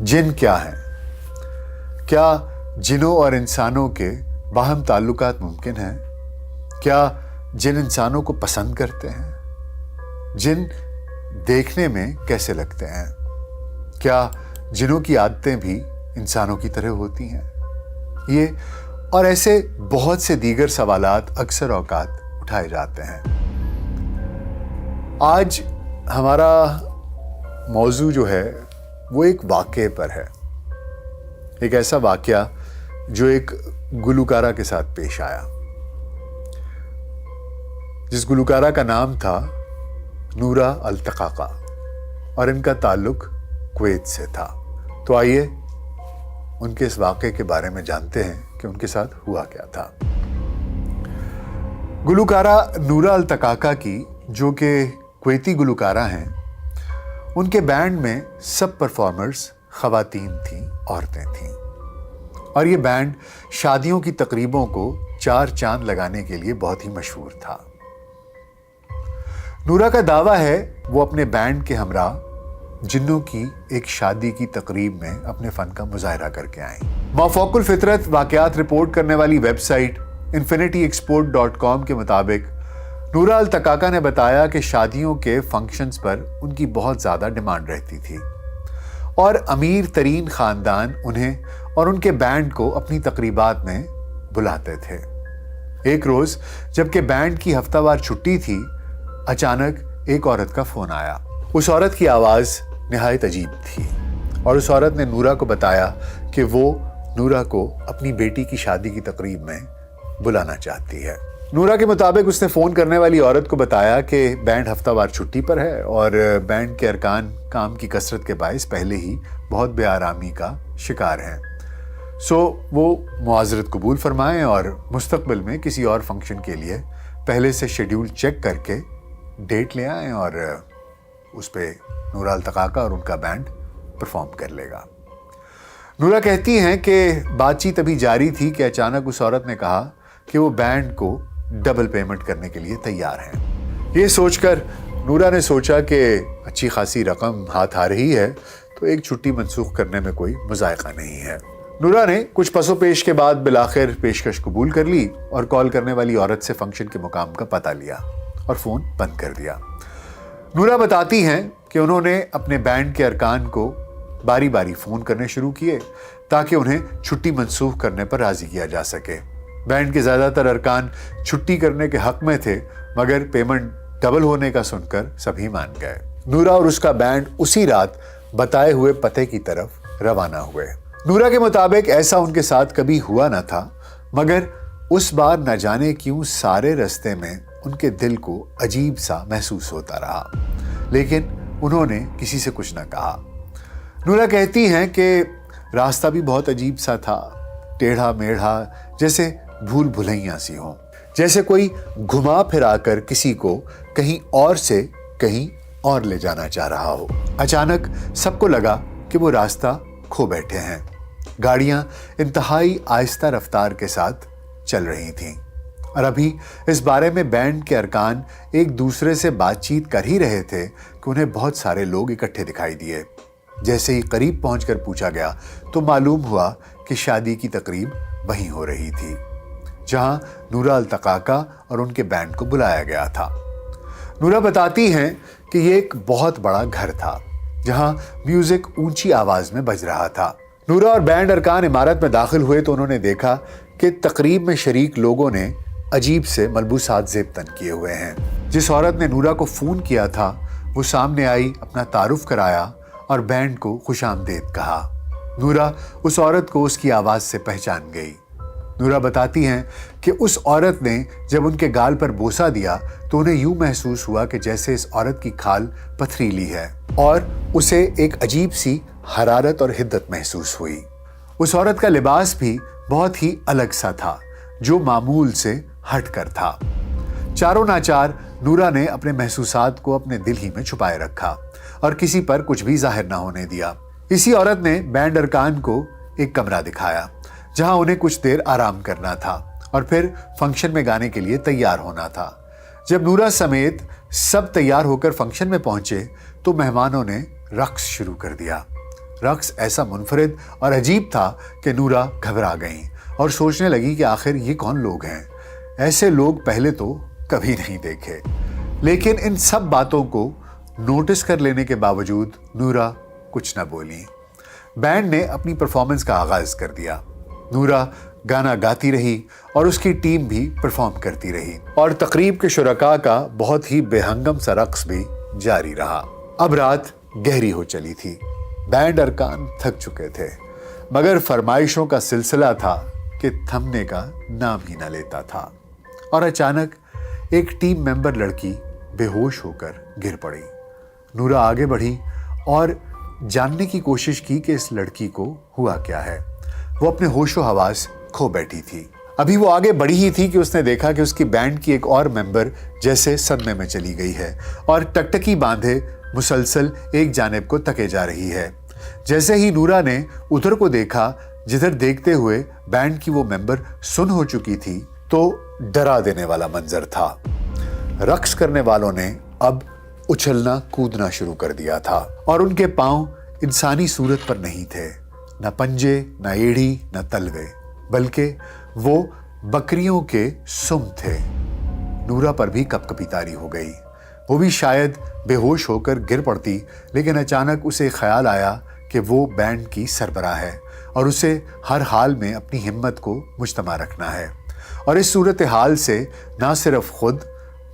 जिन क्या हैं? क्या जिनों और इंसानों के बाहम ताल्लुकात मुमकिन हैं? क्या जिन इंसानों को पसंद करते हैं? जिन देखने में कैसे लगते हैं? क्या जिनों की आदतें भी इंसानों की तरह होती हैं? ये और ऐसे बहुत से दीगर सवालात अक्सर औकात उठाए जाते हैं। आज हमारा मौजू जो है वो एक वाक़े पर है, एक ऐसा वाक़या जो एक गुलकारा के साथ पेश आया, जिस गुलकारा का नाम था नूरा अल-तकाका और इनका ताल्लुक कुवैत से था। तो आइए उनके इस वाक़े के बारे में जानते हैं कि उनके साथ हुआ क्या था। गुलकारा नूरा अल-तकाका की, जो कि कुवैती गुलकारा हैं, उनके बैंड में सब परफॉर्मर्स ख़वातीन थीं, औरतें थीं, और ये बैंड शादियों की तकरीबों को चार चांद लगाने के लिए बहुत ही मशहूर था। नूरा का दावा है वो अपने बैंड के हमरा जिन्नों की एक शादी की तकरीब में अपने फन का मुजाहरा करके आए। माफौकुल फितरत वाक़यात रिपोर्ट करने वाली वेबसाइट infinityexport.com के मुताबिक नूरा अल-तकाका ने बताया कि शादियों के फंक्शंस पर उनकी बहुत ज़्यादा डिमांड रहती थी और अमीर तरीन ख़ानदान उन्हें और उनके बैंड को अपनी तकरीबात में बुलाते थे। एक रोज़ जबकि बैंड की हफ्तावार छुट्टी थी, अचानक एक औरत का फ़ोन आया। उस औरत की आवाज़ निहायत अजीब थी और उस औरत ने नूरा को बताया कि वो नूरा को अपनी बेटी की शादी की तकरीब में बुलाना चाहती है। नूरा के मुताबिक उसने फ़ोन करने वाली औरत को बताया कि बैंड हफ्तावार छुट्टी पर है और बैंड के अरकान काम की कसरत के बायस पहले ही बहुत बेआरामी का शिकार हैं। सो वो मुआज़रत कबूल फरमाएं और मुस्तक़बिल में किसी और फंक्शन के लिए पहले से शेड्यूल चेक करके डेट ले आएँ और उस पर नूरा अल-तकाका और उनका बैंड परफॉर्म कर लेगा। नूरा कहती हैं कि बातचीत अभी जारी थी कि अचानक उस औरत ने कहा कि वो बैंड को डबल पेमेंट करने के लिए तैयार हैं। ये सोचकर नूरा ने सोचा कि अच्छी खासी रकम हाथ आ रही है तो एक छुट्टी मनसूख करने में कोई मज़ायक़ा नहीं है। नूरा ने कुछ पसोपेश के बाद बिलाखिर पेशकश कबूल कर ली और कॉल करने वाली औरत से फंक्शन के मुकाम का पता लिया और फ़ोन बंद कर दिया। नूरा बताती हैं कि उन्होंने अपने बैंड के अरकान को बारी बारी फ़ोन करने शुरू किए ताकि उन्हें छुट्टी मनसूख करने पर राज़ी किया जा सके। बैंड के ज़्यादातर अरकान छुट्टी करने के हक़ में थे, मगर पेमेंट डबल होने का सुनकर सभी मान गए। नूरा और उसका बैंड उसी रात बताए हुए पते की तरफ रवाना हुए। नूरा के मुताबिक ऐसा उनके साथ कभी हुआ न था, मगर उस बार न जाने क्यों सारे रास्ते में उनके दिल को अजीब सा महसूस होता रहा, लेकिन उन्होंने किसी से कुछ न कहा। नूरा कहती हैं कि रास्ता भी बहुत अजीब सा था, टेढ़ा मेढ़ा, जैसे भूल भुलैया सी हो, जैसे कोई घुमा फिरा कर किसी को कहीं और से कहीं और ले जाना चाह रहा हो। अचानक सबको लगा कि वो रास्ता खो बैठे हैं। गाड़ियां इंतहाई आहिस्ता रफ्तार के साथ चल रही थीं और अभी इस बारे में बैंड के अरकान एक दूसरे से बातचीत कर ही रहे थे कि उन्हें बहुत सारे लोग इकट्ठे दिखाई दिए। जैसे ही करीब पहुंचकर पूछा गया तो मालूम हुआ कि शादी की तकरीब वहीं हो रही थी जहां नूरा अल-तकाका और उनके बैंड को बुलाया गया था। नूरा बताती हैं कि ये एक बहुत बड़ा घर था जहां म्यूजिक ऊंची आवाज में बज रहा था। नूरा और बैंड अरकान इमारत में दाखिल हुए तो उन्होंने देखा कि तकरीब में शरीक लोगों ने अजीब से मलबूसात ज़ेब तन किए हुए हैं। जिस औरत ने नूरा को फ़ोन किया था वो सामने आई, अपना तारुफ कराया और बैंड को खुशामदीद कहा। नूरा उस औरत को उसकी आवाज़ से पहचान गई। नूरा बताती हैं कि उस औरत ने जब उनके गाल पर बोसा दिया तो उन्हें यूं महसूस हुआ कि जैसे इस औरत की खाल पथरीली है और उसे एक अजीब सी हरारत और हिद्दत महसूस हुई। उस औरत का लिबास भी बहुत ही अलग सा था, जो मामूल से हटकर था। चारों नाचार नूरा ने अपने महसूसात को अपने दिल ही में छुपाए रखा और किसी पर कुछ भी जाहिर ना होने दिया। इसी औरत ने बैंड अरकान को एक कमरा दिखाया जहां उन्हें कुछ देर आराम करना था और फिर फंक्शन में गाने के लिए तैयार होना था। जब नूरा समेत सब तैयार होकर फंक्शन में पहुंचे तो मेहमानों ने रक्स शुरू कर दिया। رقص ایسا منفرد اور عجیب تھا کہ نورا گھبرا گئیں اور سوچنے لگی کہ آخر یہ کون لوگ ہیں، ایسے لوگ پہلے تو کبھی نہیں دیکھے۔ لیکن ان سب باتوں کو نوٹس کر لینے کے باوجود نورا کچھ نہ بولی۔ بینڈ نے اپنی پرفارمنس کا آغاز کر دیا۔ نورا گانا گاتی رہی اور اس کی ٹیم بھی پرفارم کرتی رہی اور تقریب کے شرکاء کا بہت ہی بے ہنگم سا رقص بھی جاری رہا۔ اب رات گہری ہو چلی تھی، بینڈ ارکان تھک چکے تھے، مگر فرمائشوں کا سلسلہ تھا کہ تھمنے کا نام ہی نہ لیتا تھا۔ اور اچانک ایک ٹیم ممبر لڑکی بے ہوش ہو کر گر پڑی۔ نورا آگے بڑھی اور جاننے کی کوشش کی کہ اس لڑکی کو ہوا کیا ہے۔ وہ اپنے ہوش و حواس کھو بیٹھی تھی۔ ابھی وہ آگے بڑھی ہی تھی کہ اس نے دیکھا کہ اس کی بینڈ کی ایک اور ممبر جیسے صدمے میں چلی گئی ہے اور ٹکٹکی باندھے مسلسل ایک جانب کو تکے جا رہی ہے۔ جیسے ہی نورا نے ادھر کو دیکھا جدھر دیکھتے ہوئے بینڈ کی وہ ممبر سن ہو چکی تھی، تو ڈرا دینے والا منظر تھا۔ رقص کرنے والوں نے اب اچھلنا کودنا شروع کر دیا تھا اور ان کے پاؤں انسانی صورت پر نہیں تھے، نہ پنجے، نہ ایڑی، نہ تلوے، بلکہ وہ بکریوں کے سم تھے۔ نورا پر بھی کپکپی طاری ہو گئی۔ وہ بھی شاید بے ہوش ہو کر گر پڑتی، لیکن اچانک اسے خیال آیا کہ وہ بینڈ کی سربراہ ہے اور اسے ہر حال میں اپنی ہمت کو مجتمع رکھنا ہے اور اس صورتحال سے نہ صرف خود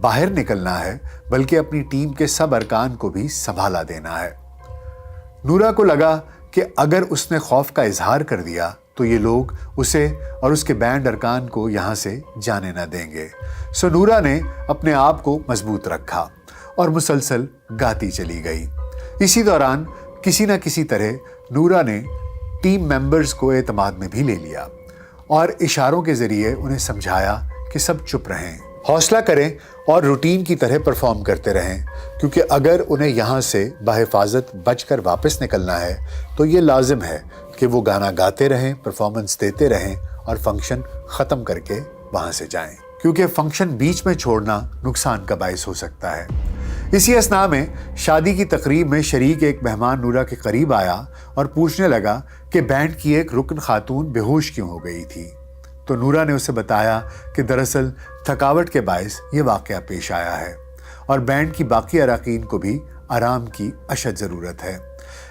باہر نکلنا ہے بلکہ اپنی ٹیم کے سب ارکان کو بھی سنبھالا دینا ہے۔ نورا کو لگا کہ اگر اس نے خوف کا اظہار کر دیا تو یہ لوگ اسے اور اس کے بینڈ ارکان کو یہاں سے جانے نہ دیں گے۔ سو نورا نے اپنے آپ کو مضبوط رکھا اور مسلسل گاتی چلی گئی۔ اسی دوران کسی نہ کسی طرح نورا نے ٹیم ممبرز کو اعتماد میں بھی لے لیا اور اشاروں کے ذریعے انہیں سمجھایا کہ سب چپ رہیں، حوصلہ کریں اور روٹین کی طرح پرفارم کرتے رہیں، کیونکہ اگر انہیں یہاں سے بحفاظت بچ کر واپس نکلنا ہے تو یہ لازم ہے کہ وہ گانا گاتے رہیں، پرفارمنس دیتے رہیں اور فنکشن ختم کر کے وہاں سے جائیں، کیونکہ فنکشن بیچ میں چھوڑنا نقصان کا باعث ہو سکتا ہے۔ اسی اثناء میں شادی کی تقریب میں شریک ایک مہمان نورا کے قریب آیا اور پوچھنے لگا کہ بینڈ کی ایک رکن خاتون بے ہوش کیوں ہو گئی تھی۔ تو نورا نے اسے بتایا کہ دراصل تھکاوٹ کے باعث یہ واقعہ پیش آیا ہے اور بینڈ کی باقی اراکین کو بھی آرام کی اشد ضرورت ہے۔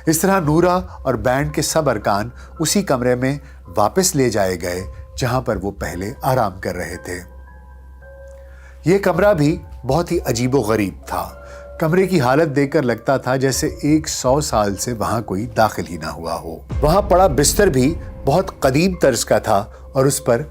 اس طرح نورا اور بینڈ کے سب ارکان اسی کمرے میں واپس لے جائے گئے جہاں پر وہ پہلے آرام کر رہے تھے۔ یہ کمرہ بھی بہت ہی عجیب و غریب تھا۔ کمرے کی حالت دیکھ کر لگتا تھا جیسے 100 سال سے وہاں کوئی داخل ہی نہ ہوا ہو۔ وہاں پڑا بستر بھی بہت قدیم طرز کا تھا اور اس پر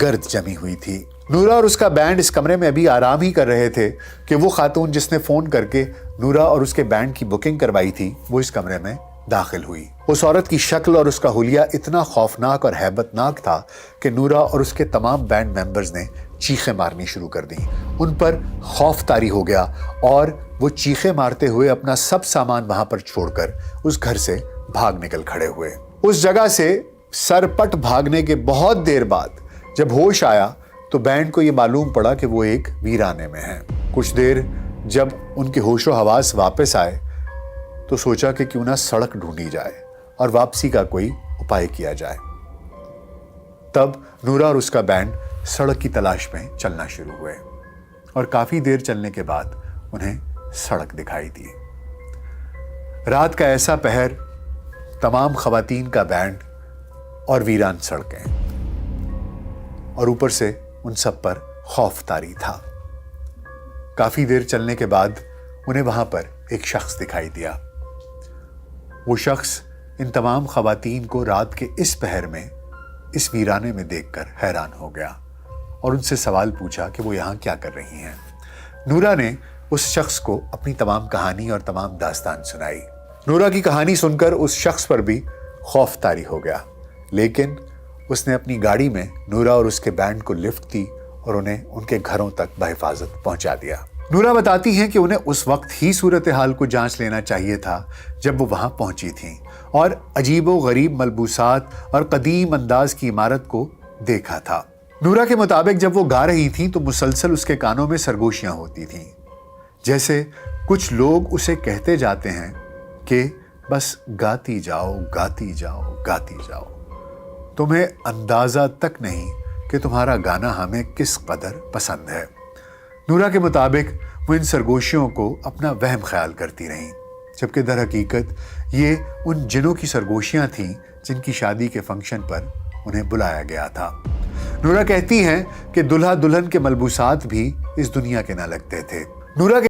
گرد جمی ہوئی تھی۔ نورا اور اس کا بینڈ اس کمرے میں ابھی آرام ہی کر رہے تھے کہ وہ خاتون جس نے فون کر کے نورا اور اس کے بینڈ کی بکنگ کروائی تھی وہ اس کمرے میں داخل ہوئی۔ اس عورت کی شکل اور اس کا حلیہ اتنا خوفناک اور ہیبت ناک تھا کہ نورا اور اس کے تمام بینڈ ممبرز نے چیخیں مارنی شروع کر دیں۔ ان پر خوف طاری ہو گیا اور وہ چیخیں مارتے ہوئے اپنا سب سامان وہاں پر چھوڑ کر اس گھر سے بھاگ نکل کھڑے ہوئے۔ اس جگہ سے سرپٹ بھاگنے کے بہت دیر بعد جب ہوش آیا تو بینڈ کو یہ معلوم پڑا کہ وہ ایک ویرانے میں ہیں۔ کچھ دیر جب ان کے ہوش و حواس واپس آئے تو سوچا کہ کیوں نہ سڑک ڈھونڈی جائے اور واپسی کا کوئی اپائے کیا جائے۔ تب نورا اور اس کا بینڈ سڑک کی تلاش میں چلنا شروع ہوئے اور کافی دیر چلنے کے بعد انہیں سڑک دکھائی دی۔ رات کا ایسا پہر، تمام خواتین کا بینڈ اور ویران سڑکیں، اور اوپر سے ان سب پر خوف طاری تھا۔ کافی دیر چلنے کے بعد انہیں وہاں پر ایک شخص دکھائی دیا۔ وہ شخص ان تمام خواتین کو رات کے اس پہر میں اس ویرانے میں دیکھ کر حیران ہو گیا اور ان سے سوال پوچھا کہ وہ یہاں کیا کر رہی ہیں۔ نورا نے اس شخص کو اپنی تمام کہانی اور تمام داستان سنائی۔ نورا کی کہانی سن کر اس شخص پر بھی خوف طاری ہو گیا، لیکن اس نے اپنی گاڑی میں نورا اور اس کے بینڈ کو لفٹ دی اور انہیں ان کے گھروں تک بحفاظت پہنچا دیا۔ نورا بتاتی ہیں کہ انہیں اس وقت ہی صورتحال کو جانچ لینا چاہیے تھا جب وہ وہاں پہنچی تھیں اور عجیب و غریب ملبوسات اور قدیم انداز کی عمارت کو دیکھا تھا۔ نورا کے مطابق جب وہ گا رہی تھیں تو مسلسل اس کے کانوں میں سرگوشیاں ہوتی تھیں، جیسے کچھ لوگ اسے کہتے جاتے ہیں کہ बस गाती जाओ, गाती जाओ, गाती जाओ। तुम्हें अंदाज़ा तक नहीं कि तुम्हारा गाना हमें किस कदर पसंद है। नूरा के मुताबिक वो इन सरगोशियों को अपना वहम ख्याल करती रहीं, जबकि दर हकीकत ये उन जिनों की सरगोशियाँ थीं जिनकी शादी के फंक्शन पर उन्हें बुलाया गया था। नूरा कहती हैं कि दुल्हा दुल्हन के मलबूसात भी इस दुनिया के ना लगते थे। नूरा